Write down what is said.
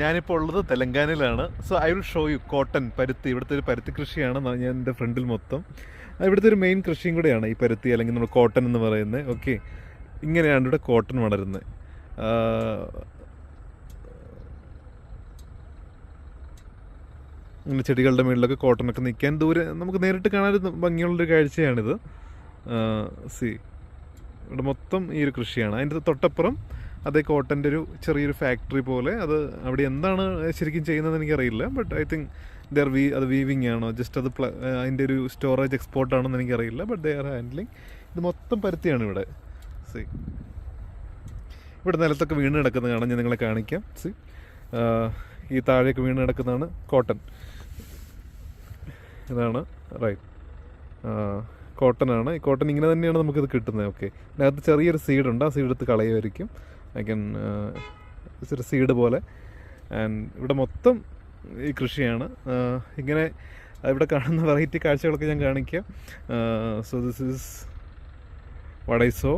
ഞാനിപ്പോൾ ഉള്ളത് തെലങ്കാനയിലാണ്. So I will show you cotton, പരുത്തി. ഇവിടുത്തെ ഒരു പരുത്തി കൃഷിയാണ് ഞാൻ എൻ്റെ ഫ്രണ്ടിൽ മൊത്തം. ഇവിടുത്തെ ഒരു മെയിൻ കൃഷിയും കൂടെയാണ് ഈ പരുത്തി, അല്ലെങ്കിൽ നമ്മൾ കോട്ടൺ എന്ന് പറയുന്നത്. ഓക്കെ, ഇങ്ങനെയാണ് ഇവിടെ കോട്ടൺ വളരുന്നത്. ഇങ്ങനെ ചെടികളുടെ മുകളിലൊക്കെ കോട്ടണൊക്കെ നിൽക്കാൻ ദൂരെ നമുക്ക് നേരിട്ട് കാണാൻ ഭംഗിയുള്ളൊരു കാഴ്ചയാണിത്. സി, ഇവിടെ മൊത്തം ഈ ഒരു കൃഷിയാണ്. അതിൻ്റെ തൊട്ടപ്പുറം അതേ കോട്ടൻ്റെ ഒരു ചെറിയൊരു ഫാക്ടറി പോലെ. അത് അവിടെ എന്താണ് ശരിക്കും ചെയ്യുന്നതെന്ന് എനിക്കറിയില്ല. ബട്ട് ഐ തിങ്ക് അത് വീവിങ് ആണോ, ജസ്റ്റ് അത് അതിൻ്റെ ഒരു സ്റ്റോറേജ് എക്സ്പോർട്ടാണോ എന്ന് എനിക്കറിയില്ല. But they are handling. ഇത് മൊത്തം പരുത്തിയാണ് ഇവിടെ. സി, ഇവിടെ നിലത്തൊക്കെ വീണ് കിടക്കുന്നത് കാണാൻ ഞാൻ നിങ്ങളെ കാണിക്കാം. സി, ഈ താഴേക്ക് വീണ് കിടക്കുന്നതാണ് കോട്ടൺ. ഇതാണ് റൈറ്റ് കോട്ടനാണ്. ഈ കോട്ടൺ ഇങ്ങനെ തന്നെയാണ് നമുക്കിത് കിട്ടുന്നത്. ഓക്കെ, അതിനകത്ത് ചെറിയൊരു സീഡുണ്ട്. ആ സീഡ് എടുത്ത് കളയുമായിരിക്കും. ഐ ക്യാൻ ചെറിയ സീഡ് പോലെ. ആൻഡ് ഇവിടെ മൊത്തം ഈ കൃഷിയാണ്. ഇങ്ങനെ ഇവിടെ കാണുന്ന വെറൈറ്റി കാഴ്ചകളൊക്കെ ഞാൻ കാണിക്കാം. So this is what I so.